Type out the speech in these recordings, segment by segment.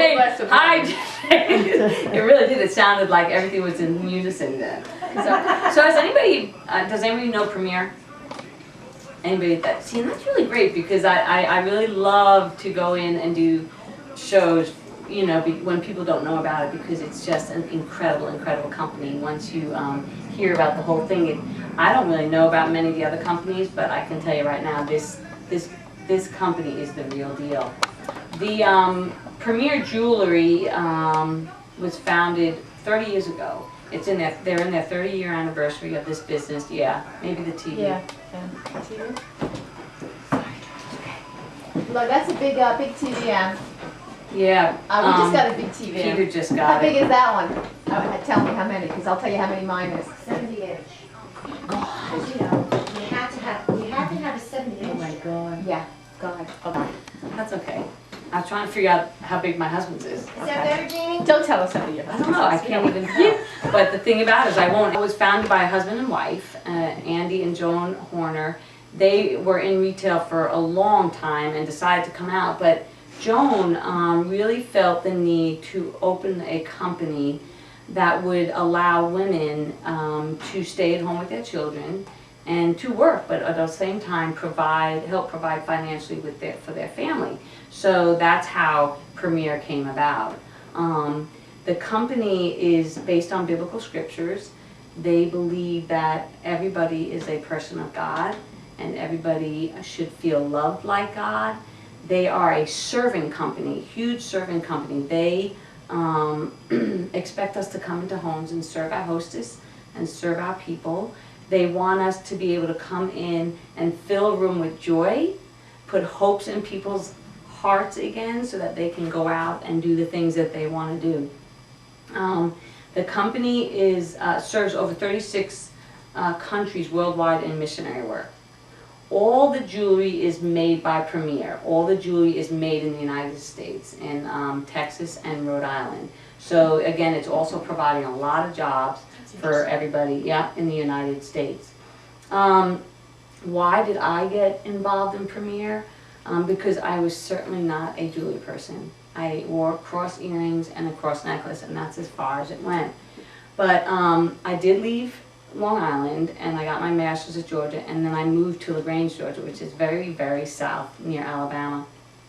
Jane. bless her. Hi, Jane. It really did. It sounded like everything was in unison then. So has anybody, does anybody know Premiere? Anybody that, see, and that's really great because I really love to go in and do shows, you know, when people don't know about it, because it's just an incredible, incredible company. Once you hear about the whole thing, I don't really know about many of the other companies, but I can tell you right now, this company is the real deal. The Premier Jewelry was founded 30 years ago. It's in their, they're in their 30-year anniversary of this business. Yeah, maybe the TV. Yeah. TV. Look, that's a big, big TV. Yeah. We just got a big TV. Peter just got How it. big is that one? Tell me how many, because I'll tell you how many mine is. 70-inch. Because, you know, you had to have a 70-inch. Oh my God. Yeah. God. Okay. That's okay. I was trying to figure out how big my husband's is. Is that better, Jeannie? Don't tell us how many. I don't know. I can't even tell. But the thing about it is, I won't. It was founded by a husband and wife, Andy and Joan Horner. They were in retail for a long time and decided to come out. But Joan really felt the need to open a company that would allow women to stay at home with their children and to work, but at the same time help provide financially for their family. So that's how Premier came about. The company is based on biblical scriptures. They believe that everybody is a person of God and everybody should feel loved like God. They are a serving company, huge serving company. They expect us to come into homes and serve our hostess and serve our people. They want us to be able to come in and fill a room with joy, put hopes in people's hearts again so that they can go out and do the things that they want to do. The company serves over 36 countries worldwide in missionary work. All the jewelry is made by Premier. All the jewelry is made in the United States, in Texas and Rhode Island. So again, it's also providing a lot of jobs for everybody, yeah, in the United States. Why did I get involved in Premier? Because I was certainly not a jewelry person. I wore cross earrings and a cross necklace, and that's as far as it went. But I did leave Long Island, and I got my master's at Georgia, and then I moved to LaGrange, Georgia, which is very, very south near Alabama.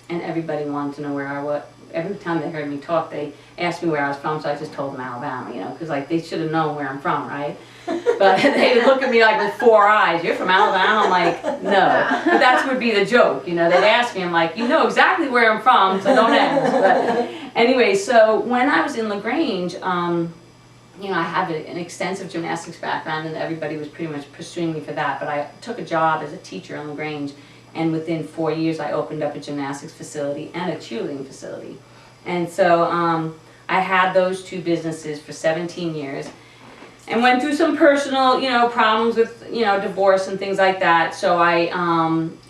And everybody wanted to know where I was. Every time they heard me talk, they asked me where I was from, so I just told them Alabama, you know, because like they should have known where I'm from, right? But they would look at me like with 4 eyes. You're from Alabama? I'm like, no. But that would be the joke, you know. They'd ask me, I'm like, you know exactly where I'm from, so don't ask. But anyway, so when I was in LaGrange, you know, I have an extensive gymnastics background, and everybody was pretty much pursuing me for that. But I took a job as a teacher in LaGrange, and within 4 years, I opened up a gymnastics facility and a cheerleading facility. And so I had those two businesses for 17 years, and went through some personal, you know, problems with, you know, divorce and things like that. So I,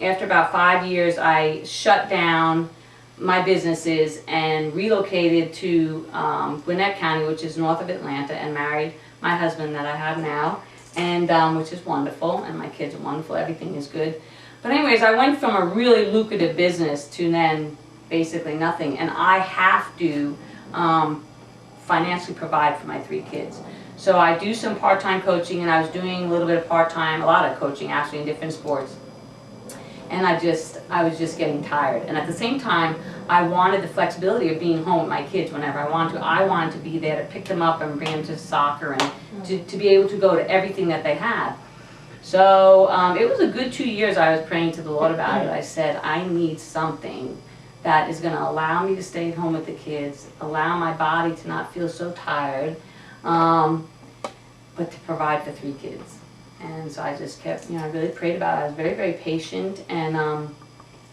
after about 5 years, I shut down my businesses and relocated to Gwinnett County, which is north of Atlanta, and married my husband that I have now, and which is wonderful, and my kids are wonderful, everything is good. But anyways, I went from a really lucrative business to then basically nothing, and I have to financially provide for my 3 kids. So I do some part-time coaching, and I was doing a little bit of part-time, a lot of coaching actually in different sports. And I was just getting tired. And at the same time, I wanted the flexibility of being home with my kids whenever I wanted to. I wanted to be there to pick them up and bring them to soccer and to be able to go to everything that they had. So it was a good 2 years I was praying to the Lord about it. I said, I need something that is going to allow me to stay at home with the kids, allow my body to not feel so tired, but to provide for 3 kids. And so I just kept, you know, I really prayed about it. I was very, very patient. And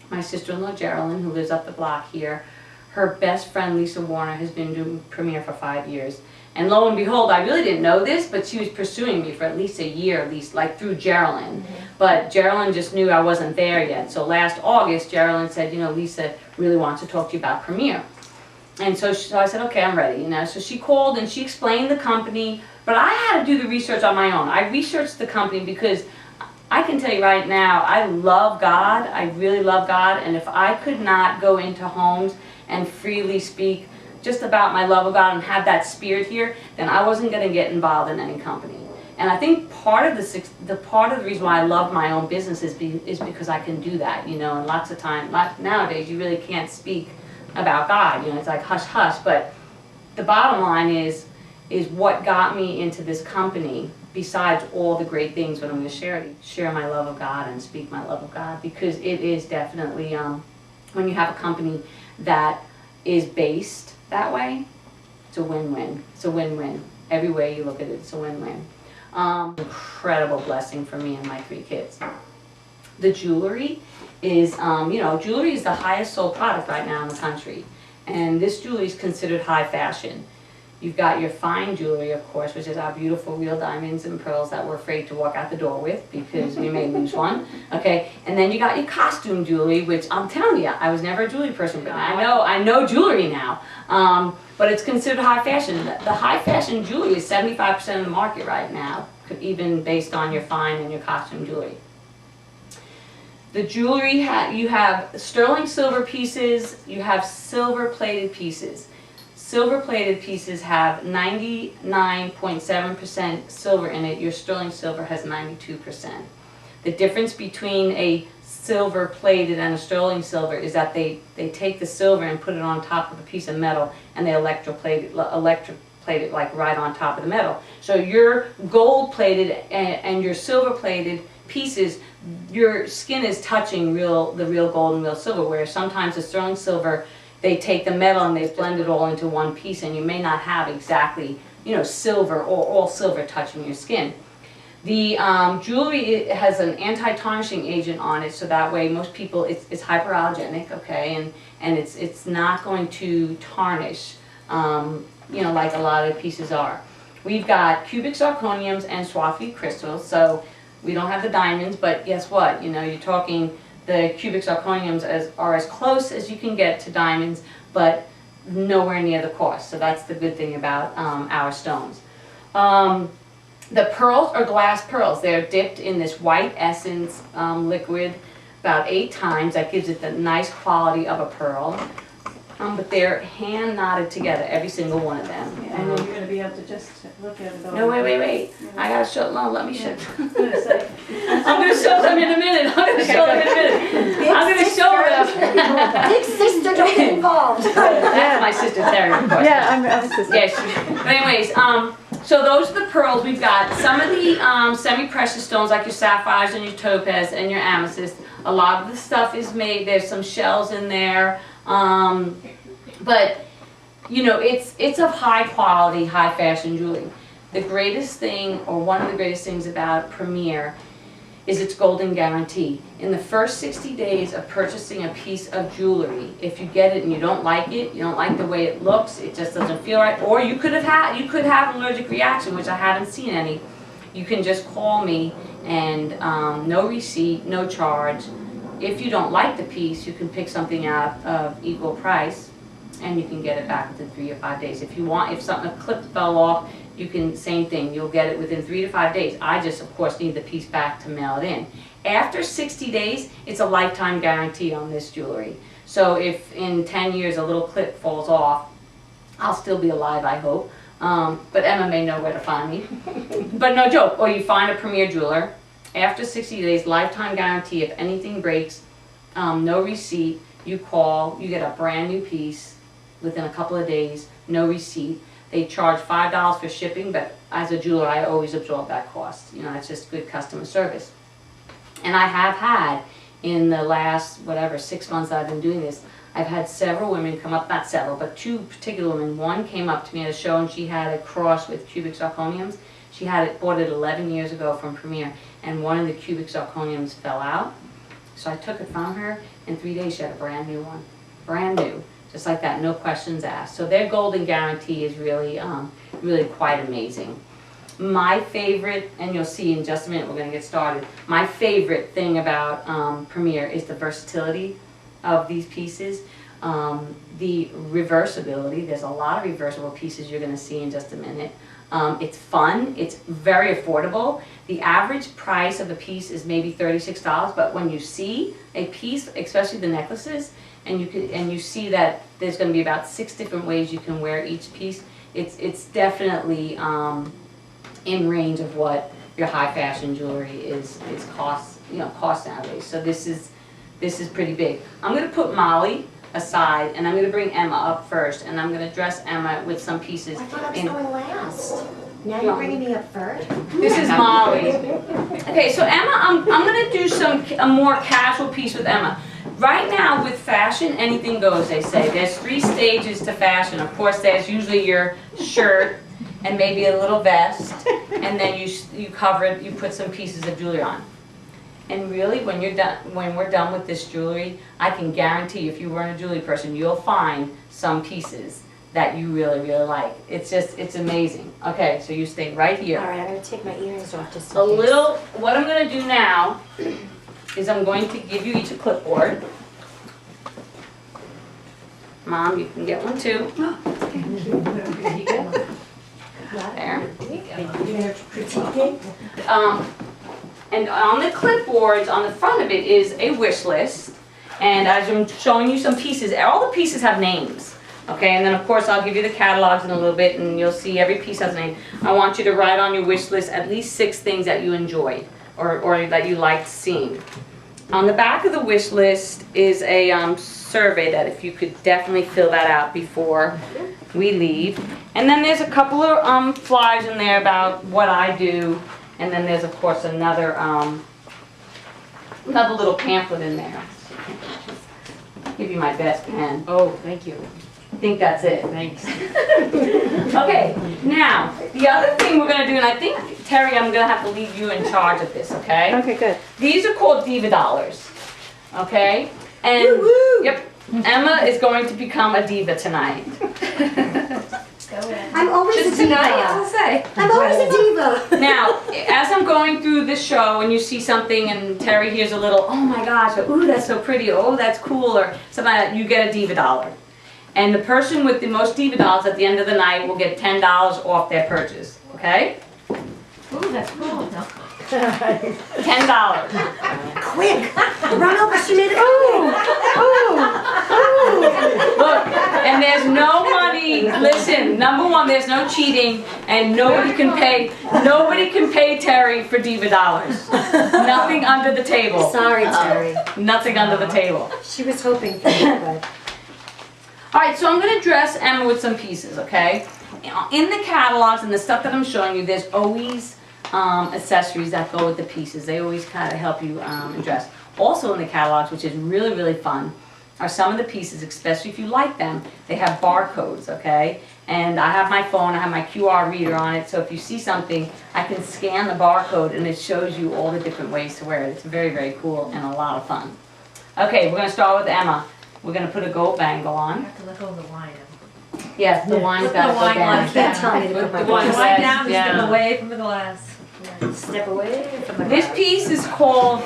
my sister-in-law, Geraldine, who lives up the block here, her best friend, Lisa Warner, has been doing Premier for 5 years. And lo and behold, I really didn't know this, but she was pursuing me for at least a year, at least, like through Geraldine. But Geraldine just knew I wasn't there yet. So last August, Geraldine said, you know, Lisa really wants to talk to you about Premier. And so I said, okay, I'm ready, you know. So she called and she explained the company, but I had to do the research on my own. I researched the company because I can tell you right now, I love God. I really love God. And if I could not go into homes and freely speak just about my love of God and have that spirit here, then I wasn't going to get involved in any company. And I think part of the reason why I love my own business is because I can do that, you know. And lots of time, nowadays, you really can't speak about God, you know. It's like hush hush. But the bottom line is what got me into this company. Besides all the great things, what I'm going to share my love of God and speak my love of God, because it is definitely when you have a company that is based that way, it's a win-win. It's a win-win. Every way you look at it, it's a win-win. Incredible blessing for me and my 3 kids. The jewelry is, you know, jewelry is the highest sold product right now in the country. And this jewelry is considered high fashion. You've got your fine jewelry, of course, which is our beautiful real diamonds and pearls that we're afraid to walk out the door with because we may lose one. Okay, and then you got your costume jewelry, which I'm telling you, I was never a jewelry person, but I know jewelry now. But it's considered high fashion. The high fashion jewelry is 75% of the market right now, even based on your fine and your costume jewelry. The jewelry, you have sterling silver pieces, you have silver plated pieces. Silver plated pieces have 99.7% silver in it. Your sterling silver has 92%. The difference between a silver plated and a sterling silver is that they take the silver and put it on top of a piece of metal, and they electroplate it like right on top of the metal. So your gold plated and your silver plated pieces, your skin is touching the real gold and real silver, whereas sometimes the sterling silver, they take the metal and they blend it all into one piece, and you may not have exactly, you know, silver or all silver touching your skin. The jewelry has an anti-tarnishing agent on it, so that way most people, it's hyperallergenic, okay, and it's not going to tarnish, you know, like a lot of the pieces are. We've got cubic zirconiums and swathi crystals, so we don't have the diamonds, but guess what? You know, you're talking the cubic zirconiums are as close as you can get to diamonds, but nowhere near the cost. So that's the good thing about our stones. The pearls are glass pearls. They're dipped in this white essence liquid about 8 times. That gives it the nice quality of a pearl. But they're hand knotted together, every single one of them. Yeah, and then you're going to be able to just look at it all. No, wait. Yeah. I gotta show. No, let me show. I'm going to say. I'm gonna show them in a minute. I'm gonna show them in a minute. I'm gonna show them. Big sister, don't get involved. That's my sister Terry, of course. Yeah, I'm a sister. Yes. But anyways, so those are the pearls. We've got some of the semi-precious stones like your sapphires and your topaz and your amethyst. A lot of the stuff is made. There's some shells in there. But you know, it's of high quality, high fashion jewelry. The greatest thing, or one of the greatest things about Premier, is its golden guarantee. In the first 60 days of purchasing a piece of jewelry, if you get it and you don't like it, you don't like the way it looks, it just doesn't feel right, or you could have an allergic reaction, which I haven't seen any, you can just call me, and no receipt, no charge. If you don't like the piece, you can pick something out of equal price, and you can get it back within 3 or 5 days. If a clip fell off, you can, same thing, you'll get it within 3 to 5 days. I just, of course, need the piece back to mail it in. After 60 days, it's a lifetime guarantee on this jewelry. So if in 10 years a little clip falls off, I'll still be alive, I hope. But Emma may know where to find me. But no joke, or you find a Premier jeweler. After 60 days, lifetime guarantee. If anything breaks, no receipt, you call, you get a brand new piece within a couple of days, no receipt. They charge $5 for shipping, but as a jeweler, I always absorb that cost. You know, it's just good customer service. And I have had, in the last, 6 months that I've been doing this, I've had several women come up, not several, but 2 particular women. One came up to me at a show, and she had a cross with cubic zirconiums. She bought it 11 years ago from Premier, and one of the cubic zirconiums fell out. So I took it from her. In 3 days, she had a brand new one. Brand new. Just like that, no questions asked. So their golden guarantee is really, really quite amazing. My favorite, and you'll see in just a minute, we're going to get started. My favorite thing about Premier is the versatility of these pieces. The reversibility. There's a lot of reversible pieces you're going to see in just a minute. It's fun, it's very affordable. The average price of a piece is maybe $36, but when you see a piece, especially the necklaces, and you see that there's going to be about 6 different ways you can wear each piece, it's definitely in range of what your high fashion jewelry is cost nowadays. So this is pretty big. I'm going to put Molly aside, and I'm going to bring Emma up first, and I'm going to dress Emma with some pieces. I thought I was in- going last. Now you're bringing me up first? This is Molly. Okay, so Emma, I'm going to do a more casual piece with Emma. Right now with fashion, anything goes, they say. There's 3 stages to fashion. Of course, there's usually your shirt and maybe a little vest, and then you cover it, you put some pieces of jewelry on. And really, when we're done with this jewelry, I can guarantee if you weren't a jewelry person, you'll find some pieces that you really, really like. It's amazing. Okay, so you stay right here. All right, I'm gonna take my earrings off just in A case. little, what I'm gonna do now is I'm going to give you each a clipboard. Mom, you can get one too. There. And on the clipboards, on the front of it is a wish list. And as I'm showing you some pieces, all the pieces have names. Okay, and then of course I'll give you the catalogs in a little bit and you'll see every piece has a name. I want you to write on your wish list at least 6 things that you enjoyed or that you liked seeing. On the back of the wish list is a survey that if you could definitely fill that out before we leave. And then there's a couple of flyers in there about what I do. And then there's of course another little pamphlet in there. I'll give you my best pen. Oh, thank you. I think that's it. Thanks. Okay, now, the other thing we're gonna do, and I think, Terry, I'm gonna have to leave you in charge of this, okay? Okay, good. These are called Diva dollars, okay? And, yep, Emma is going to become a diva tonight. I'm always a diva. I'll say. I'm always a diva. Now, as I'm going through the show and you see something and Terry hears a little, oh my gosh, or, ooh, that's so pretty, or, oh, that's cool, or something like that, you get a Diva dollar. And the person with the most Diva dollars at the end of the night will get $10 off their purchase, okay? Ooh, that's cool. No. $10. Quick, run over some minutes. Look, and there's no money, listen, number one, there's no cheating, and nobody can pay Terry for Diva dollars. Nothing under the table. Sorry, Terry. Nothing under the table. She was hoping for it, but. Alright, so I'm going to dress Emma with some pieces, okay? In the catalogs and the stuff that I'm showing you, there's always accessories that go with the pieces. They always kind of help you dress. Also in the catalogs, which is really, really fun, are some of the pieces, especially if you like them, they have barcodes, okay? And I have my phone, I have my QR reader on it, so if you see something, I can scan the barcode and it shows you all the different ways to wear it. It's very, very cool and a lot of fun. Okay, we're going to start with Emma. We're going to put a gold bangle I on. have to let go of the wine. Yes, the wine's got to go wine down. glass Can't tell me to put The my wine glass. glass down, down. step away from the glass. Step away from the This glass. piece is called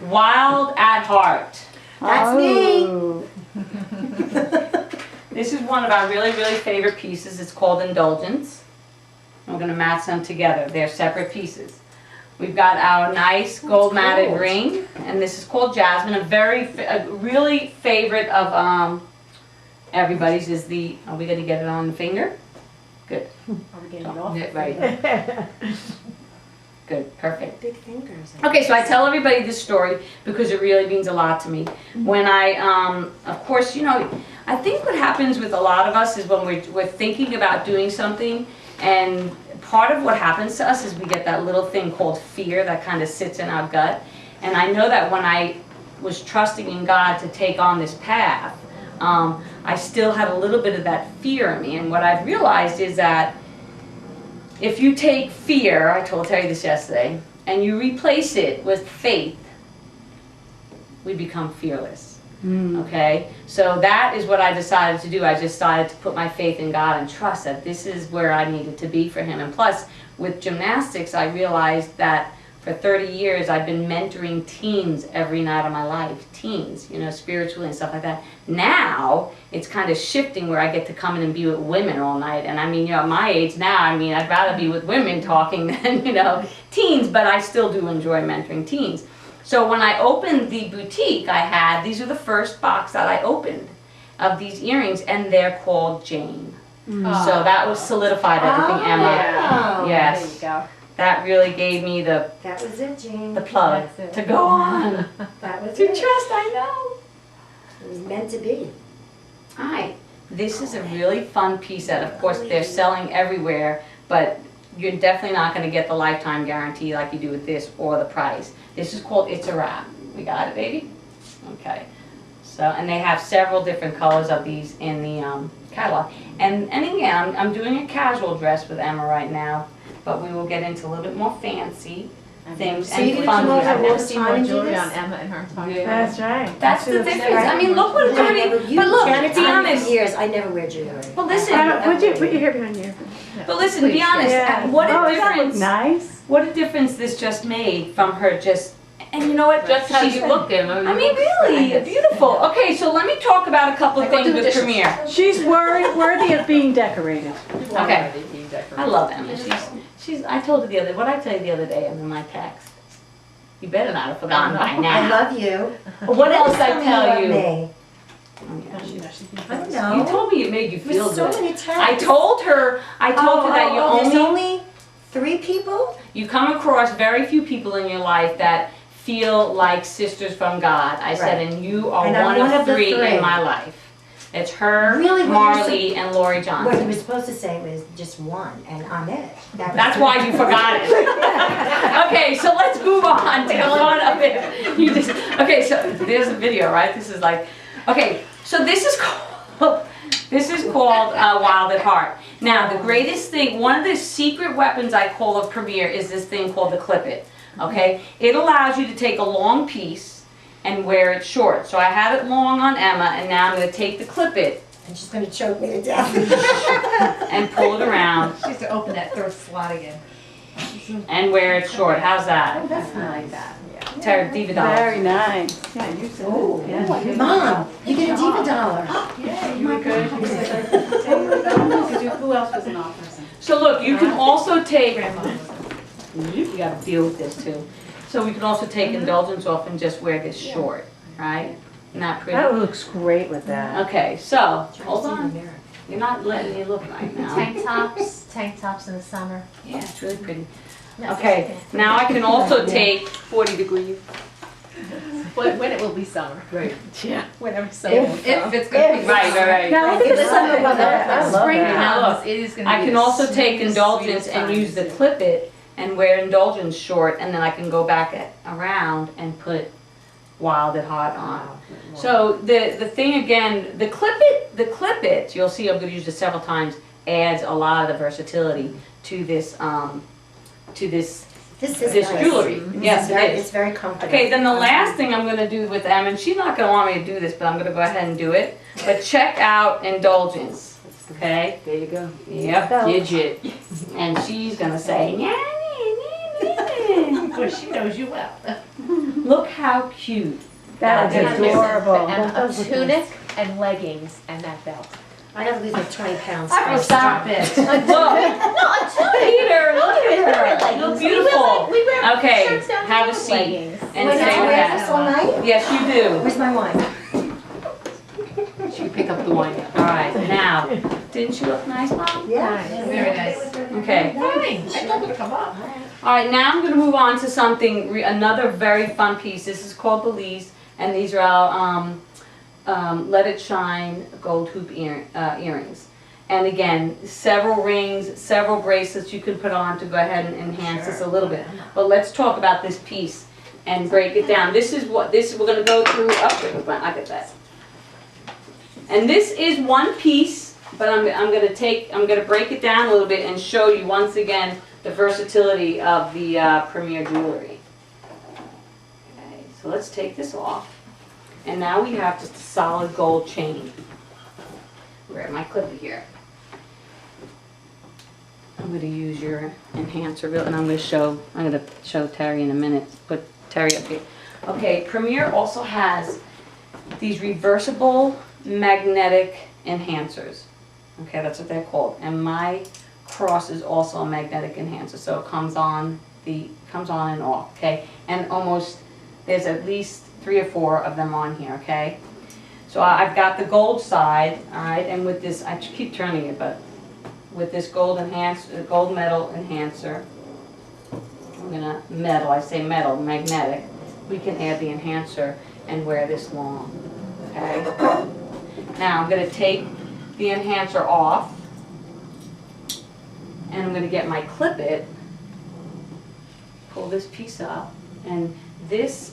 Wild at Heart. That's me. Oh. This is one of our really, really favorite pieces. It's called Indulgence. We're going to match them together. They're separate pieces. We've got our nice gold matted gold. ring, and this is called Jasmine. A really favorite of everybody's is the, are we going to get it on the finger? Good. Are we getting it off? Yeah, right. Good, perfect. Big fingers. Okay, so I tell everybody this story because it really means a lot to me. When I, of course, you know, I think what happens with a lot of us is when we're thinking about doing something, and part of what happens to us is we get that little thing called fear that kind of sits in our gut. And I know that when I was trusting in God to take on this path, I still had a little bit of that fear in me. And what I've realized is that if you take fear, I told Terry this yesterday, and you replace it with faith, we become fearless. Okay? So that is what I decided to do. I just decided to put my faith in God and trust that this is where I needed to be for Him. And plus, with gymnastics, I realized that for 30 years, I've been mentoring teens every night of my life. Teens, you know, spiritually and stuff like that. Now, it's kind of shifting where I get to come in and be with women all night. And I mean, you know, at my age now, I mean, I'd rather be with women talking than, you know, teens, but I still do enjoy mentoring teens. So when I opened the boutique I had, these are the first box that I opened of these earrings, and they're called Jane. So that was solidified everything, Emma. Yeah. Yes. There you go. That really gave me the That was it, Jean. plug That's it. to go on. That was To it. trust, I know. It was meant to be. Hi. This is a really fun piece that, of course, they're selling everywhere, but you're definitely not going to get the lifetime guarantee like you do with this or the price. This is called It's a Wrap. We got it, baby? Okay. So, and they have several different colors of these in the catalog. And again, I'm doing a casual dress with Emma right now, but we will get into a little bit more fancy things So you're and gonna fun come over I've things. all never the seen time more and do jewelry this? on Emma and her entire Yeah. That's right. That's the That's difference. I mean, look what it's I already. never, you But look, can't be tell me honest. for years, I never wear jewelry. Well, listen. Would you put your hair behind you? But listen, be honest. Yeah. What Oh, a does that look difference! nice? What a difference this just made from her just. And you know what? Just how She's- you look, Emma. I mean, really beautiful. Okay, so let me talk about a couple of things with Premier. She's worthy of being decorated. Okay. I love Emma. She's. I told her the other. What I tell you the other day in my text. You better not have forgotten by I now. love you. What else I tell love you? me. Oh, yeah. I don't You know. told me it made you feel There's so good. many texts. I told her that you there's only only 3 people? you come across very few people in your life that feel like sisters from God. I said, Right. and you are And I'm one one of of the 3 3. in my life. It's her, Really, what you're Marley, and Lori What you Johnson. were supposed to say was just 1, and I'm it. That was That's why you forgot it. Okay, so let's move on to the fun of it. You just okay. So there's a video, right? This is like, okay. So this is called Wild at Heart. Now the greatest thing, one of the secret weapons I call of Premier is this thing called the Clip It. Okay, it allows you to take a long piece and wear it short. So I had it long on Emma, and now I'm going to take the Clip It And she's gonna choke me to death. and pull it around She has to open that third slot again. and wear it short. How's that? That's nice. Yeah. Terra Diva dollars. Very nice. Yeah, you said Oh, yeah. Mom, you get a diva dollar. Yeah, you were good. Who else was an officer? So look, you can also take, you gotta deal with this too. So we can also take indulgence off and just wear this short, right? Not pretty. That looks great with that. Okay, so, Trying to hold see in on. the mirror. You're not letting me look right now. Tank tops in the summer. Yeah, it's really pretty. No, Okay, now I can also take 40 degrees. When it will be summer. Right. Yeah. Whenever summer will If come. it's gonna be. Right. Now look at It's the summer summer weather. I love Spring that. Now comes, it is gonna be I can the also take sweetest, indulgence sweetest and time use the to see. Clip It and wear indulgence short, and then I can go back around and put Wild at Heart on. So the thing again, the Clip It, you'll see I'm going to use this several times, adds a lot of the versatility to this This is this nice. jewelry. This Yes, is it very, is. It's very comfortable. Okay, then the last thing I'm going to do with Em, and she's not going to want me to do this, but I'm going to go ahead and do it. But check out indulgence. Okay. There you go. Yep. Gidget. And she's going to say, Well, she knows you well. look how cute. That That is is adorable. And That a does look tunic and leggings and that belt. I gotta lose like 20 pounds. Oh, stop it. Look, No, a tunic. Peter, look at her. You look beautiful. We wear Okay, shirts down have a here with seat. leggings. And Wait, I say have to wear that. this all night? Yes, you do. Where's my wine? She pick up the wine. All right, now, didn't she look nice, Mom? Yeah. Very nice. Okay. I told her to come up. All right, now I'm going to move on to something, another very fun piece. This is called Belize, and these are our Let It Shine gold hoop earrings. And again, several rings, several bracelets you can put on to go ahead and enhance this a little bit. But let's talk about this piece and break it down. This is we're going to go through, I get that. And this is one piece, but I'm going to break it down a little bit and show you once again the versatility of the Premier jewelry. Okay, so let's take this off. And now we have just a solid gold chain. Where am I clipping here? I'm gonna use your enhancer and I'm gonna show Terry in a minute. Put Terry up here. Okay, Premier also has these reversible magnetic enhancers. Okay, that's what they're called. And my cross is also a magnetic enhancer, so it comes on and off, okay? And there's at least 3 or 4 of them on here, okay? So I've got the gold side, all right, and with this, I keep turning it, but with this gold metal enhancer, magnetic, we can add the enhancer and wear this long, okay? Now I'm gonna take the enhancer off, and I'm gonna get my clip it, pull this piece up, and these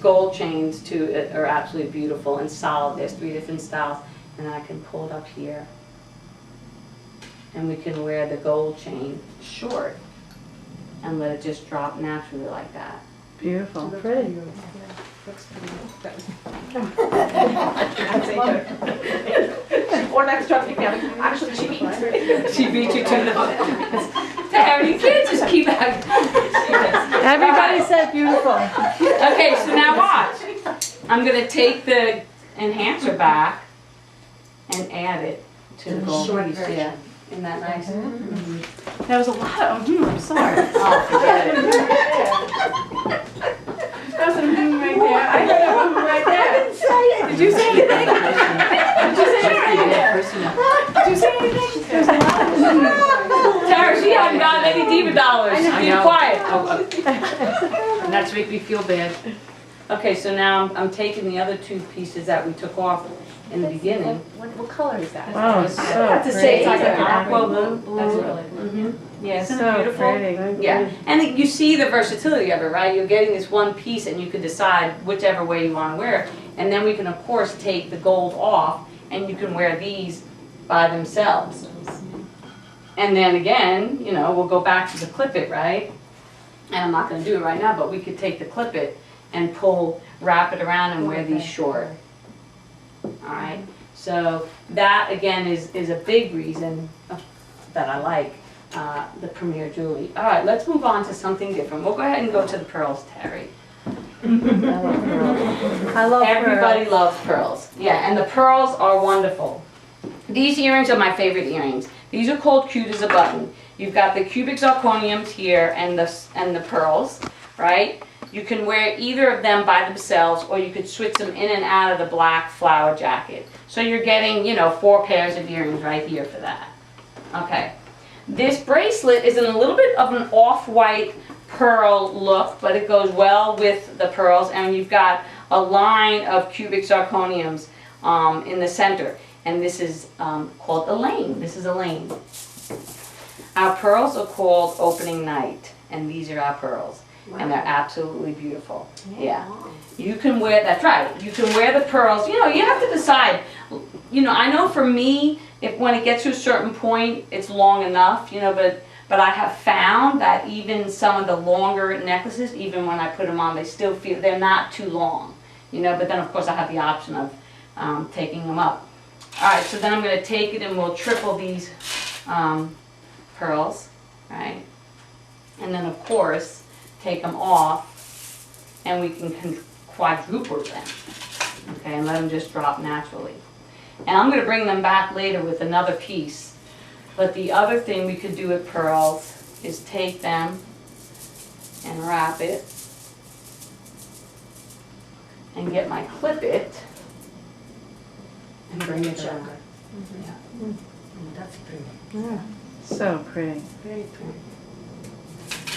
gold chains too are absolutely beautiful and solid. There's 3 different styles, and I can pull it up here, and we can wear the gold chain short and let it just drop naturally like that. Beautiful. Pretty. Or next truck, you can, actually, she beat me. She beat you to the Terry, you can't just keep Everybody said beautiful. Okay, so now watch. I'm gonna take the enhancer back and add it to the gold piece. Yeah, isn't that nice? That was a lot of, I'm sorry. Oh, forget it. That's a right there. I heard a right there. Did you say anything? Did you say anything? Did you say anything? There's a lot. Tara, she hasn't gotten any diva dollars. I Be know. quiet. And that's make me feel bad. Okay, so now I'm taking the other 2 pieces that we took off in the beginning. What color is that? Oh, so That's a pretty. shade. It's like an Green. aqua blue. That's really Mm-hmm. Yeah, isn't it So beautiful? pretty. Yeah, and you see the versatility of it, right? You're getting this one piece and you can decide whichever way you want to wear it. And then we can, of course, take the gold off and you can wear these by themselves. And then again, we'll go back to the clip it, right? And I'm not going to do it right now, but we could take the clip it and wrap it around and wear these short. All right, so that again is a big reason that I like the Premier jewelry. All right, let's move on to something different. We'll go ahead and go to the pearls, Terry. I love Everybody loves pearls. Yeah, and the pearls are wonderful. These earrings are my favorite earrings. These are called cute as a button. You've got the cubic zirconiums here and the pearls, right? You can wear either of them by themselves, or you could switch them in and out of the black flower jacket. So you're getting, 4 pairs of earrings right here for that. Okay. This bracelet is in a little bit of an off-white pearl look, but it goes well with the pearls, and you've got a line of cubic zirconiums in the center. And this is called Elaine. This is Elaine. Our pearls are called Opening Night, and these are our pearls. And they're absolutely beautiful. Yeah. You can wear, that's right, you can wear the pearls. You have to decide. I know for me, when it gets to a certain point, it's long enough, but I have found that even some of the longer necklaces, even when I put them on, they still feel, they're not too long, but then of course I have the option of taking them up. All right, so then I'm going to take it and we'll triple these pearls, right? And then of course, take them off and we can quadruple them, okay, and let them just drop naturally. And I'm going to bring them back later with another piece. But the other thing we could do with pearls is take them and wrap it and get my clip it and bring it down. Yeah. That's pretty. So pretty. Very pretty.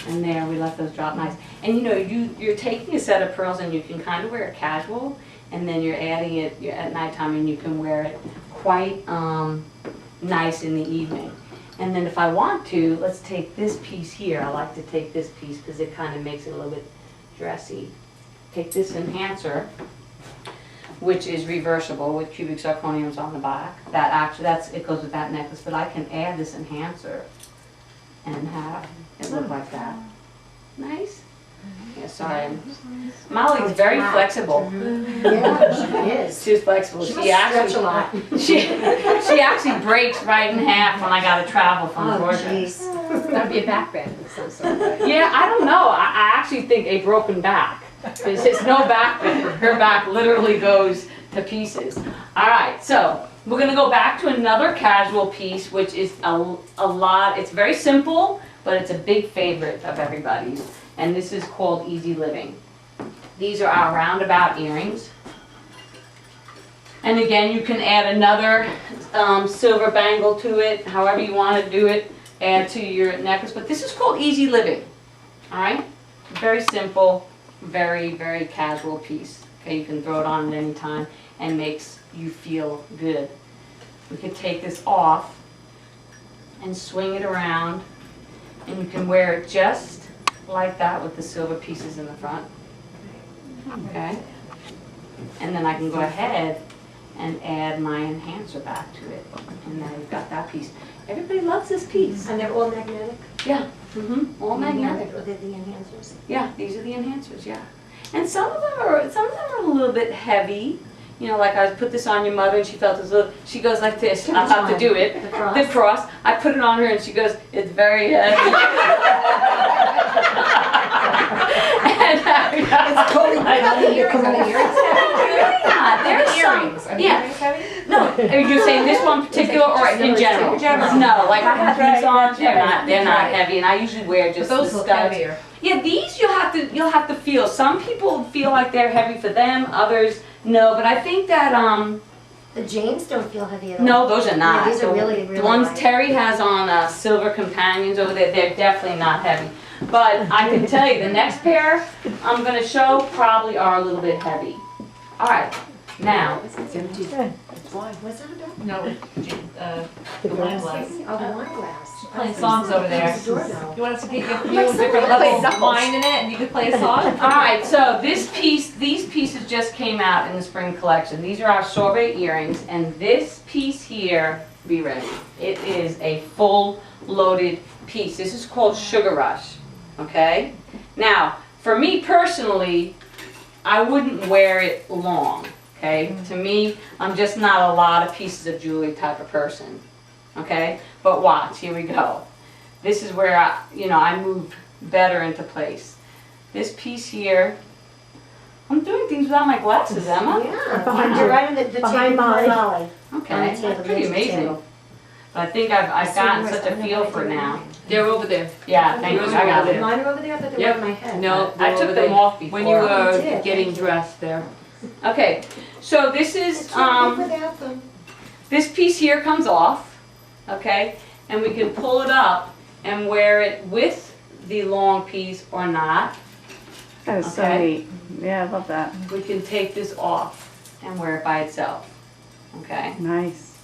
And there, we let those drop nice. And you're taking a set of pearls and you can kind of wear it casual, and then you're adding it at nighttime and you can wear it quite nice in the evening. And then if I want to, let's take this piece here. I like to take this piece because it kind of makes it a little bit dressy. Take this enhancer, which is reversible with cubic zirconiums on the back. It goes with that necklace, but I can add this enhancer and have it look like that. Nice? Yeah, sorry. Molly's very flexible. Yeah, she is. She's flexible. She must stretch a lot. She actually breaks right in half when I gotta travel from Oh, Georgia. jeez. That'd be a back bend of some sort, right? Yeah, I don't know. I actually think a broken back. There's no back bend. Her back literally goes to pieces. All right, so we're gonna go back to another casual piece, which is a lot. It's very simple, but it's a big favorite of everybody's. And this is called Easy Living. These are our roundabout earrings. And again, you can add another silver bangle to it, however you want to do it, add to your necklace. But this is called Easy Living, all right? Very simple, very, very casual piece. Okay, you can throw it on at any time and makes you feel good. We could take this off and swing it around, and you can wear it just like that with the silver pieces in the front. Okay? And then I can go ahead and add my enhancer back to it. And now you've got that piece. Everybody loves this piece. And they're all magnetic? Yeah, all magnetic. Or they're the enhancers? Yeah, these are the enhancers, yeah. And some of them are a little bit heavy. You know, like I put this on your mother and she felt this little, she goes like this, I'm about to do it. The cross? The cross. I put it on her and she goes, it's very heavy. It's totally There's Earrings, are the yeah. earrings heavy? No, are you saying this one particular or in general? No, like I have these on, they're not heavy, and I usually wear But just the those look studs. heavier. Yeah, these you'll have to feel. Some people feel like they're heavy for them, others no. But I think that The James don't feel heavy at all. no, those are not. Yeah, these are really, really The ones light. Terry has on silver companions over there, they're definitely not heavy. But I can tell you, the next pair I'm going to show probably are a little bit heavy. All right, now. It's empty. It's wine. What's that about? No, the wine glass. Oh, the wine glass. Playing songs over there. It's a doorbell. You want us to get you a few Like different somebody levels plays of wine in it and you could play a song? All right, so these pieces just came out in the spring collection. These are our sorbet earrings, and this piece here, be ready. It is a full loaded piece. This is called Sugar Rush, okay? Now, for me personally, I wouldn't wear it long, okay? To me, I'm just not a lot of pieces of jewelry type of person, okay? But watch, here we go. This is where I moved better into place. This piece here, I'm doing things without my glasses, Emma. Yeah, Behind you're you. right on the Behind table Molly. behind Molly. Okay, On the that's table, pretty next to the amazing. table. But I think I've See gotten yours, such I a don't know feel if I for do now. mine. They're over there. Yeah, thank you, Yours I are got over it. there. Mine are over there, I thought they were Yep. on my head. No, I took them off before. When you were You did, getting thank you. dressed there. Okay, so this I is, can't live without them. this piece here comes off, okay? And we can pull it up and wear it with the long piece or not. That is so Okay. neat. Yeah, I love that. We can take this off and wear it by itself, okay? Nice.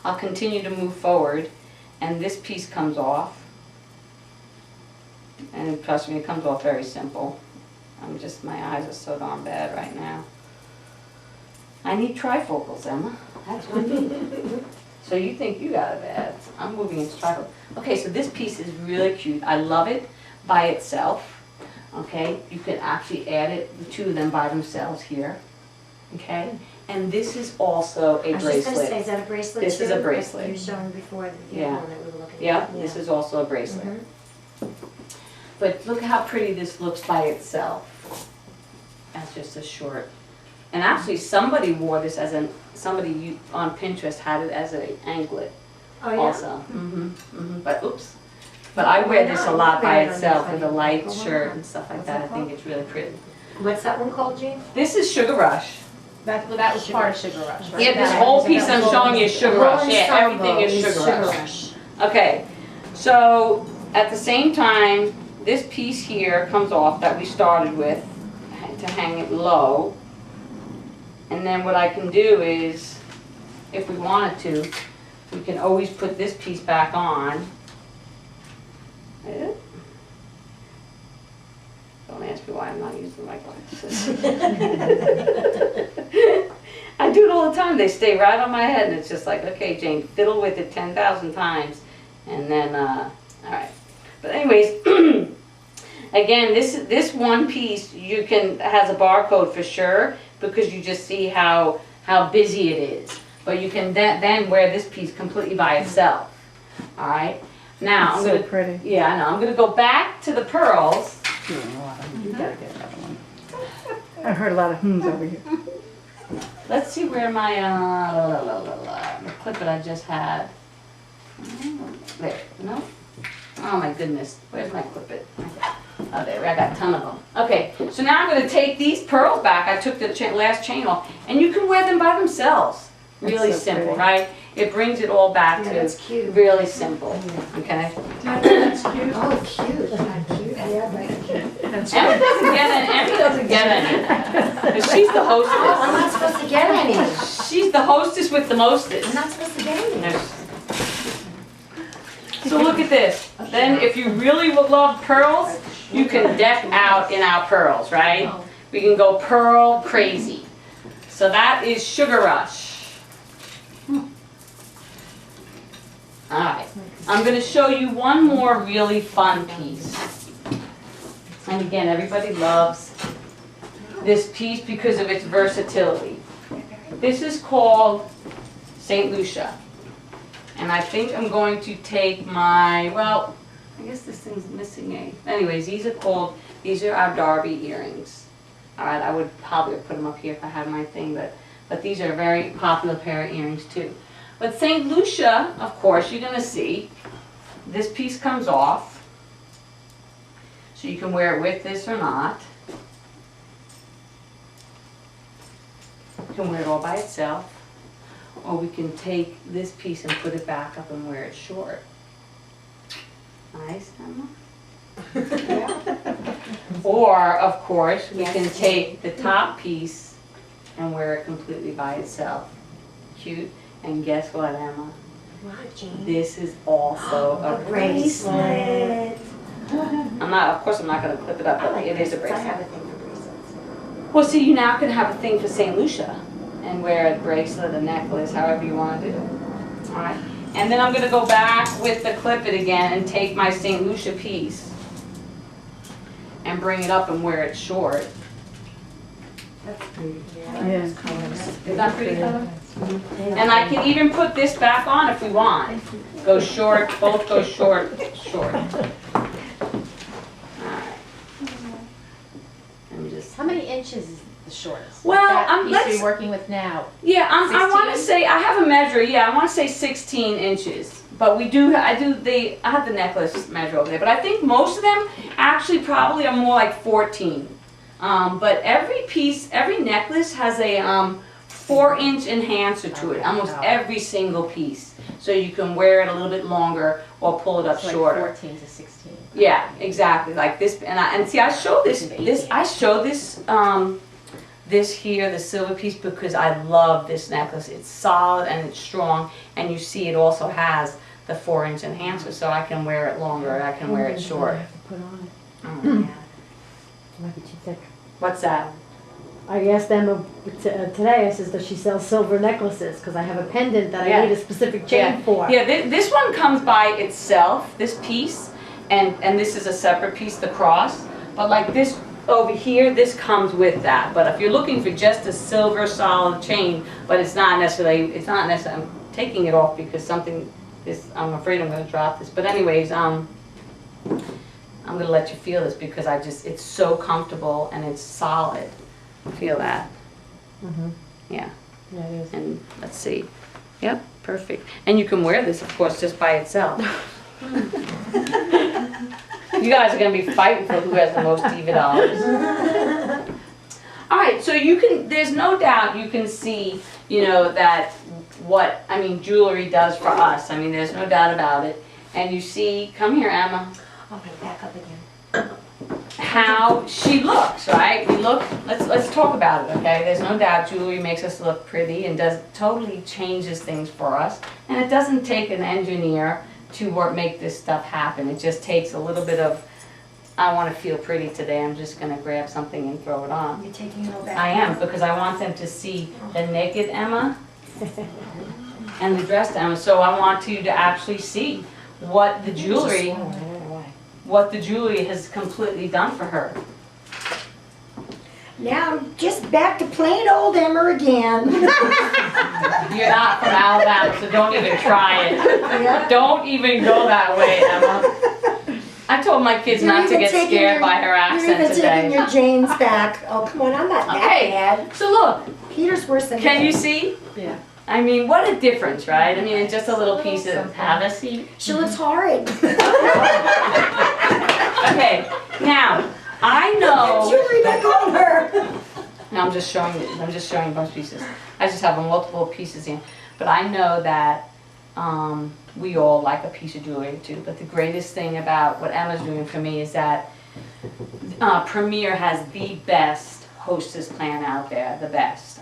I'll continue to move forward, and this piece comes off. And trust me, it comes off very simple. My eyes are so darn bad right now. I need trifocals, Emma. That's what I need. So you think you got it bad. I'm moving into trifocals. Okay, so this piece is really cute. I love it by itself. Okay, you can actually add it, the two of them by themselves here. Okay, and this is also a I was just gonna say, bracelet. is that a bracelet This too? is a Like bracelet. you were showing before, the Yeah. one that we were looking at. Yeah, this is also a bracelet. Mhm. But look how pretty this looks by itself. That's just a short. And actually, somebody wore this as on Pinterest had it as an anklet Oh, yeah? also. But oops. But I wear this a lot by itself with a light shirt and stuff like that. I think it's really pretty. What's that one called, Jean? This is Sugar Rush. That was part of Sugar Rush, right? Yeah, this Yeah. whole piece I'm showing you is Sugar The whole Rush. Yeah, ensemble everything is Sugar Rush. Okay, so at the same time, this piece here comes off that we started with to hang it low. And then what I can do is, if we wanted to, we can always put this piece back on. Don't ask me why I'm not using my glasses. I do it all the time. They stay right on my head and it's just like, okay, Jane, fiddle with it 10,000 times. And then, all right. But anyways, again, this one piece has a barcode for sure because you just see how busy it is. But you can then wear this piece completely by itself. All right. Now, I'm So gonna, pretty. yeah, I know, I'm gonna go back to the pearls. You gotta get another one. I heard a lot of hmms over here. Let's see where my, the clip that I just had. There, no? Oh my goodness, where's my clip it? Oh, there, I got a ton of them. Okay, so now I'm gonna take these pearls back, I took the last chain off, and you can wear them by themselves. Really That's so simple, pretty. right? It brings it all back Yeah, to that's cute. really simple, okay? That's cute. Oh, cute. Yeah, that's cute. Emmy doesn't get any. 'Cause she's the Oh, I'm hostess. not supposed to get any. She's the hostess with the I'm mostest. not supposed to get any. So look at this. Then if you really would love pearls, you can deck out in our pearls, right? We can go pearl crazy. So that is Sugar Rush. Alright, I'm gonna show you one more really fun piece. And again, everybody loves this piece because of its versatility. This is called St. Lucia. And I think I'm going to take my, well, I guess this thing's missing a, anyways, these are our Derby earrings. Alright, I would probably put them up here if I had my thing, but these are a very popular pair of earrings too. But St. Lucia, of course, you're gonna see, this piece comes off. So you can wear it with this or not. You can wear it all by itself. Or we can take this piece and put it back up and wear it short. Nice, Emma? Or, of course, we can take the top piece and wear it completely by itself. Cute. And guess what, Emma? What, Jean? This is also a bracelet. Of course I'm not gonna clip it up, but it is a I bracelet. have a thing for bracelets. Well, see, you now can have a thing for St. Lucia and wear a bracelet, a necklace, however you want to do it. All right. And then I'm going to go back with the clip it again and take my St. Lucia piece and bring it up and wear it short. That's pretty. Yeah. Is that pretty color? And I can even put this back on if we want. Go short, both go short, short. All right. Let me just. How many inches is the shortest? Well, That piece let's- you're working with now. Yeah, I want to 16? say, I have a measure, yeah, I want to say 16 inches. But I have the necklace measure over there, but I think most of them actually probably are more like 14. But every piece, every necklace has a 4-inch enhancer to it, almost every single piece. So you can wear it a little bit longer or pull it up It's like shorter. 14 to 16. Yeah, exactly, like this, and see, I show this, this here, the silver piece, because I love this necklace. It's solid and it's strong, and you see it also has the 4-inch enhancer, so I can wear it longer and I can wear it short. Put on it. Oh, yeah. Might be too thick. What's that? I asked them today, I says, does she sell silver necklaces? Because I have a pendant that Yeah. I need a specific chain for. Yeah, this one comes by itself, this piece, and this is a separate piece, the cross. But like this over here, this comes with that. But if you're looking for just a silver solid chain, but it's not necessarily, I'm taking it off because I'm afraid I'm gonna drop this. But anyways, I'm gonna let you feel this because it's so comfortable and it's solid. Feel that? Mhm. Yeah. Yeah, it is. And let's see. Yep, perfect. And you can wear this, of course, just by itself. You guys are gonna be fighting for who has the most diva dollars. All right, so there's no doubt you can see, that jewelry does for us. I mean, there's no doubt about it. And you see, come here, Emma, I'll bring it back up again. how she looks, right? Let's talk about it, okay? There's no doubt jewelry makes us look pretty and totally changes things for us. And it doesn't take an engineer to make this stuff happen. It just takes a little bit of, I want to feel pretty today, I'm just going to grab something and throw it on. You're taking it all back? I am, because I want them to see the naked Emma and the dressed Emma. So I want you to actually see what the jewelry has completely done for her. Now I'm just back to plain old Emma again. You're not from Alabama, so don't even try it. Yeah. Don't even go that way, Emma. I told my kids You're not to even get taking scared your- by her You're accent even taking today. your Janes back. Oh, come on, I'm not that Okay. bad. So look, Peter's worse than can me. you see? Yeah. I mean, what a difference, right? I mean, it's just a little piece of, have a seat. She looks horrid. Okay, now, I know, Jewelry back on her. now I'm just showing you a bunch of pieces. I just have multiple pieces in, but I know that we all like a piece of jewelry too, but the greatest thing about what Emma's doing for me is that Premier has the best hostess plan out there, the best.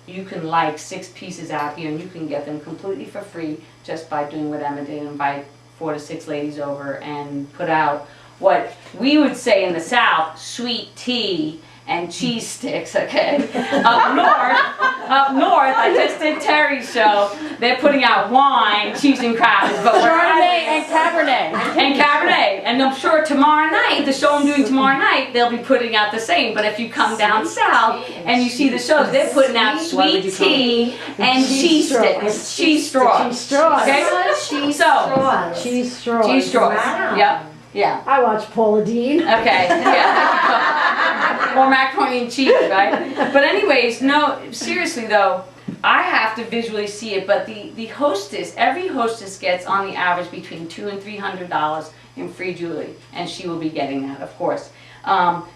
You can like 6 pieces out here and you can get them completely for free just by doing what Emma did, invite 4 to 6 ladies over and put out what we would say in the South, sweet tea and cheese sticks, okay? Up north, I just did Terry's show, they're putting out wine, cheese and crackers, but Chardonnay and Cabernet. and Cabernet, and I'm sure tomorrow night, the show I'm doing tomorrow night, they'll be putting out the same, but if you come down south and you see the shows, they're putting out sweet tea and cheese sticks, cheese straws. Cheese straws. Okay? Cheese So, straws. Cheese straws. cheese straws, Wow. yep, yeah. I watch Paula Dean. Okay, yeah. Or macaroni and cheese, right? But anyways, no, seriously though, I have to visually see it, but the hostess, every hostess gets on the average between $200 and $300 in free jewelry, and she will be getting that, of course.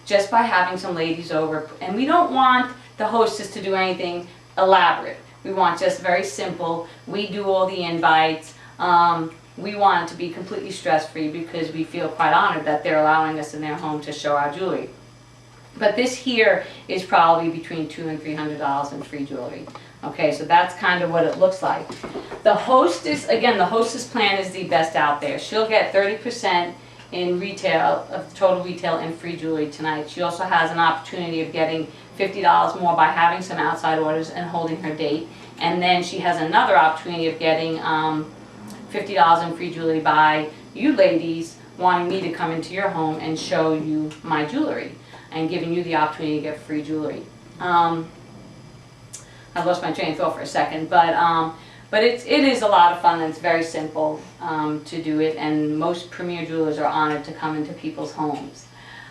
Just by having some ladies over, and we don't want the hostess to do anything elaborate. We want just very simple. We do all the invites. We want it to be completely stress-free because we feel quite honored that they're allowing us in their home to show our jewelry. But this here is probably between $200 and $300 in free jewelry. Okay, so that's kind of what it looks like. The hostess, again, the hostess plan is the best out there. She'll get 30% in retail, of total retail in free jewelry tonight. She also has an opportunity of getting $50 more by having some outside orders and holding her date. And then she has another opportunity of getting $50 in free jewelry by you ladies wanting me to come into your home and show you my jewelry and giving you the opportunity to get free jewelry. I lost my train of thought for a second, but it is a lot of fun and it's very simple to do it, and most Premier jewelers are honored to come into people's homes.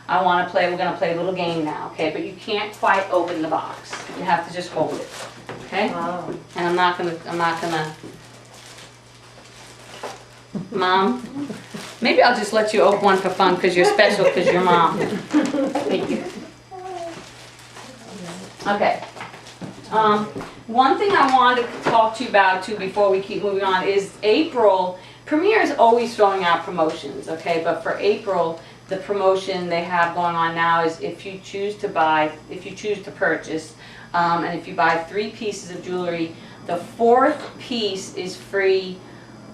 We're going to play a little game now, okay? But you can't quite open the box. You have to just hold it, okay? Wow. And I'm not gonna, Mom, maybe I'll just let you open one for fun because you're special because you're Mom. Thank you. Okay. One thing I wanted to talk to you about too before we keep moving on is April. Premier is always throwing out promotions, okay? But for April, the promotion they have going on now is if you choose to purchase, and if you buy 3 pieces of jewelry, the 4th piece is free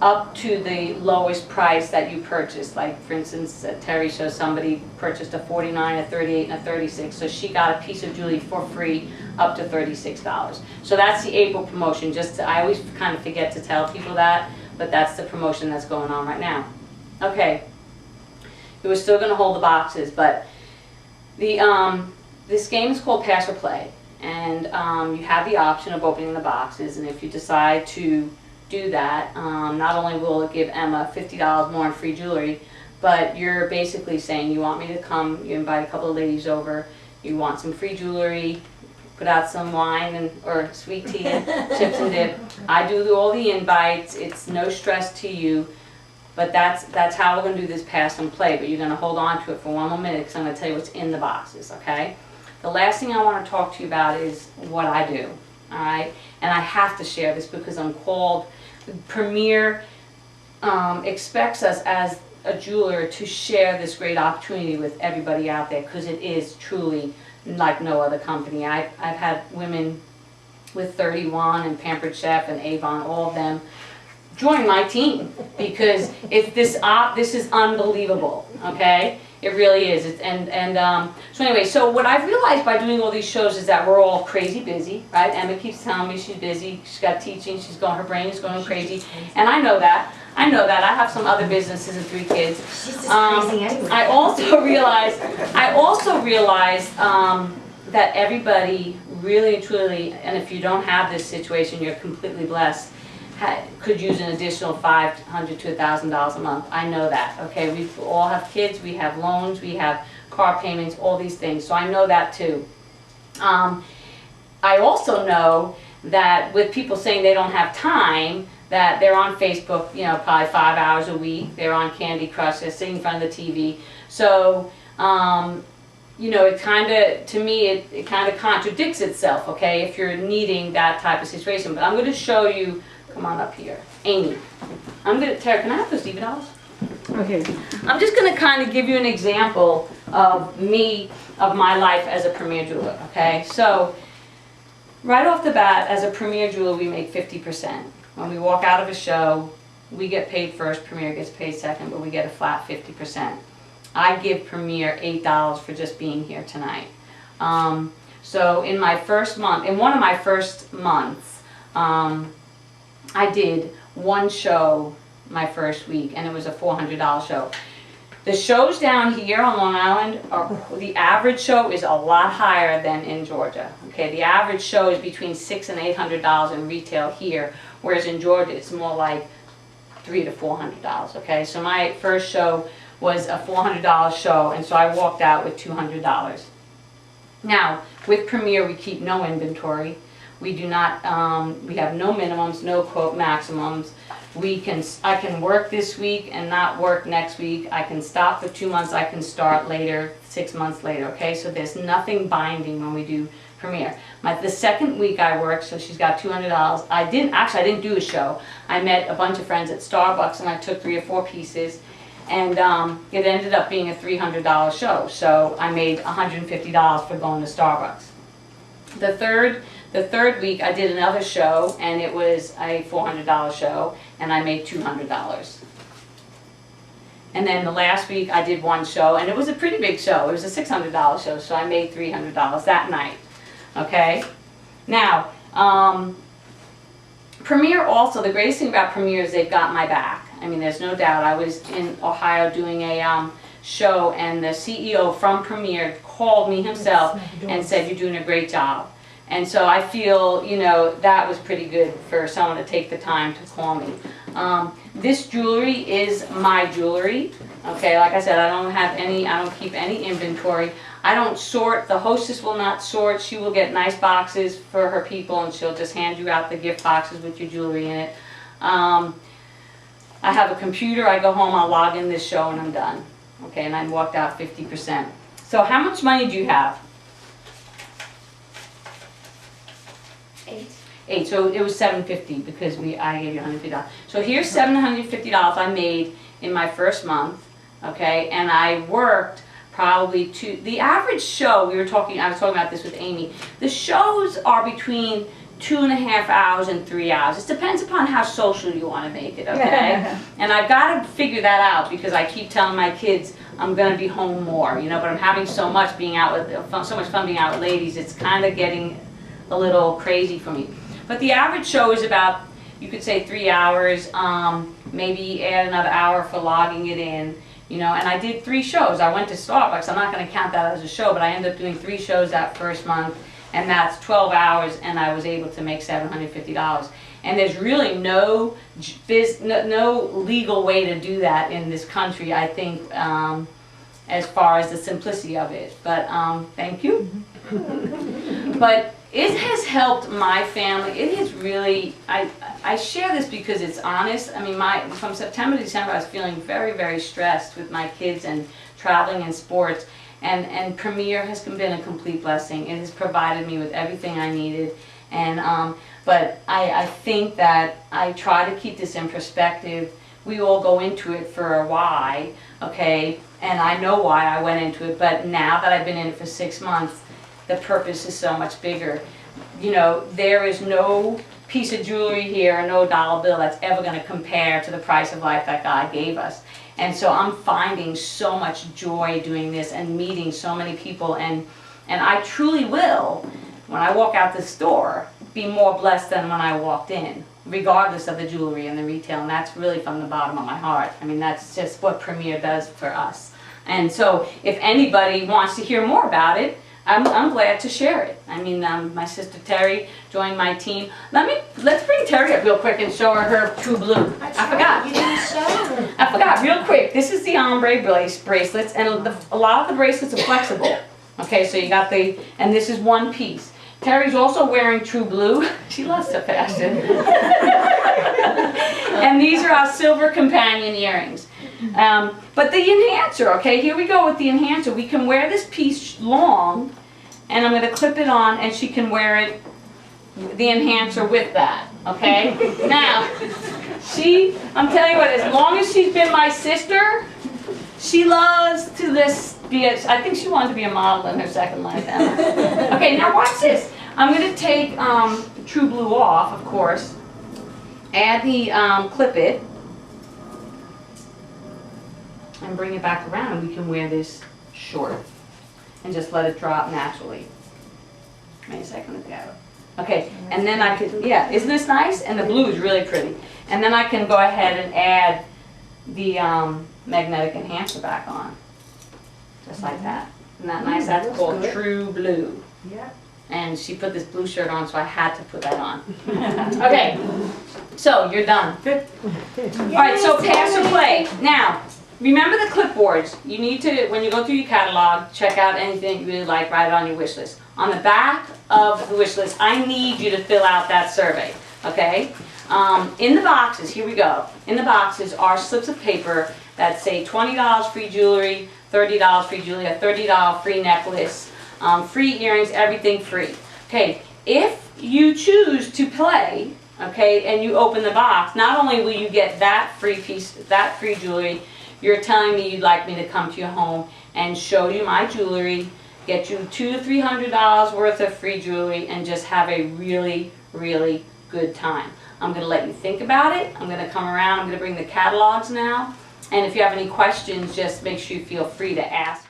up to the lowest price that you purchased. Like for instance, Terry shows somebody purchased a 49, a 38, and a 36, so she got a piece of jewelry for free up to $36. So that's the April promotion. I always kind of forget to tell people that, but that's the promotion that's going on right now. Okay, we're still going to hold the boxes, but this game is called Pass or Play, and you have the option of opening the boxes, and if you decide to do that, not only will it give Emma $50 more in free jewelry, but you're basically saying you want me to come, you invite a couple of ladies over, you want some free jewelry, put out some wine or sweet tea and chips and dip. I do all the invites, it's no stress to you, but that's how we're going to do this pass and play, but you're going to hold on to it for one more minute because I'm going to tell you what's in the boxes, okay? The last thing I want to talk to you about is what I do, all right? And I have to share this because I'm called. Premier expects us as a jeweler to share this great opportunity with everybody out there because it is truly like no other company. I've had women with 31 and Pampered Chef and Avon, all of them, join my team because this is unbelievable, okay? It really is. So anyway, so what I've realized by doing all these shows is that we're all crazy busy, right? Emma keeps telling me she's busy. She's got teaching. Her brain is going crazy, and I know that. I have some other businesses and 3 kids. She's just crazy anyway. I also realized that everybody really and truly, and if you don't have this situation, you're completely blessed, could use an additional $500 to $1,000 a month. I know that, okay? We all have kids, we have loans, we have car payments, all these things, so I know that too. I also know that with people saying they don't have time, that they're on Facebook, you know, probably 5 hours a week, they're on Candy Crush, they're sitting in front of the TV. So, you know, it kind of, to me, it kind of contradicts itself, okay, if you're needing that type of situation. But I'm going to show you, come on up here, Amy. Tara, can I have those Diva dolls? Okay. I'm just going to kind of give you an example of my life as a Premier jeweler, okay? So, right off the bat, as a Premier jeweler, we make 50%. When we walk out of a show, we get paid first, Premier gets paid second, but we get a flat 50%. I give Premier $8 for just being here tonight. So in my first month, in one of my first months, I did one show my first week, and it was a $400 show. The shows down here on Long Island, the average show is a lot higher than in Georgia. Okay, the average show is between $600 and $800 in retail here, whereas in Georgia it's more like $300 to $400. Okay, so my first show was a $400 show, and so I walked out with $200. Now, with Premier, we keep no inventory. We do not. We have no minimums, no quote maximums. I can work this week and not work next week. I can stop for 2 months. I can start later, 6 months later. Okay, so there's nothing binding when we do Premier. The second week I worked, so she's got $200. I didn't do a show. I met a bunch of friends at Starbucks, and I took 3 or 4 pieces. And it ended up being a $300 show, so I made $150 for going to Starbucks. The third week I did another show, and it was a $400 show, and I made $200. And then the last week I did one show, and it was a pretty big show. It was a $600 show, so I made $300 that night. Okay? Now, Premier also, the greatest thing about Premier is they've got my back. I mean, there's no doubt. I was in Ohio doing a show, and the CEO from Premier called me himself and said, "You're doing a great job." And so I feel, you know, that was pretty good for someone to take the time to call me. This jewelry is my jewelry. Okay, like I said, I don't keep any inventory. I don't sort. The hostess will not sort. She will get nice boxes for her people, and she'll just hand you out the gift boxes with your jewelry in it. I have a computer. I go home, I'll log in this show, and I'm done. Okay, and I walked out 50%. So how much money do you have? 8. So it was $750 because I gave you $150. So here's $750 I made in my first month. Okay, and I worked probably the average show, I was talking about this with Amy, the shows are between 2.5 hours and 3 hours. It depends upon how social you want to make it, okay? And I've got to figure that out because I keep telling my kids I'm going to be home more, you know, but I'm having so much fun being out with ladies, it's kind of getting a little crazy for me. But the average show is about, you could say 3 hours, maybe add another hour for logging it in, you know, and I did 3 shows. I went to Starbucks. I'm not going to count that as a show, but I ended up doing 3 shows that first month, and that's 12 hours, and I was able to make $750. And there's really no legal way to do that in this country, I think, as far as the simplicity of it. But thank you. But it has helped my family. It has really, I share this because it's honest. I mean, from September to December, I was feeling very, very stressed with my kids and traveling and sports. And Premier has been a complete blessing. It has provided me with everything I needed. And but I think that I try to keep this in perspective. We all go into it for a why, okay? And I know why I went into it. But now that I've been in it for 6 months, the purpose is so much bigger. You know, there is no piece of jewelry here, no dollar bill that's ever going to compare to the price of life that God gave us. And so I'm finding so much joy doing this and meeting so many people, and I truly will, when I walk out the store, be more blessed than when I walked in, regardless of the jewelry and the retail, and that's really from the bottom of my heart. I mean, that's just what Premier does for us. And so if anybody wants to hear more about it, I'm glad to share it. I mean, my sister Terry joined my team. Let's bring Terry up real quick and show her True Blue. I forgot. You didn't show them. I forgot, real quick. This is the ombre bracelets, and a lot of the bracelets are flexible. Okay, so you got and this is one piece. Terry's also wearing True Blue. She loves the fashion. And these are our silver companion earrings. But the enhancer, okay, here we go with the enhancer. We can wear this piece long, and I'm going to clip it on, and she can wear it, the enhancer with that, okay? Now, I'm telling you what, as long as she's been my sister, she loves to I think she wanted to be a model in her second life, Emma. Okay, now watch this. I'm going to take True Blue off, of course, add the clip it, and bring it back around, and we can wear this short and just let it drop naturally. Wait a second, look at it. Okay, and then I could, yeah, isn't this nice? And the blue is really pretty. And then I can go ahead and add the magnetic enhancer back on, just like that. Isn't that nice? That's called True Blue. Yeah. And she put this blue shirt on, so I had to put that on. Okay, so you're done. All right, so pass or play. Now, remember the clipboards. You need to, when you go through your catalog, check out anything you really like, write it on your wish list. On the back of the wish list, I need you to fill out that survey, okay? In the boxes, here we go. In the boxes are slips of paper that say $20 free jewelry, $30 free jewelry, a $30 free necklace, free earrings, everything free. Okay, if you choose to play, okay, and you open the box, not only will you get that free piece, that free jewelry, you're telling me you'd like me to come to your home and show you my jewelry, get you $200 to $300 worth of free jewelry, and just have a really, really good time. I'm going to let you think about it. I'm going to come around. I'm going to bring the catalogs now. And if you have any questions, just make sure you feel free to ask.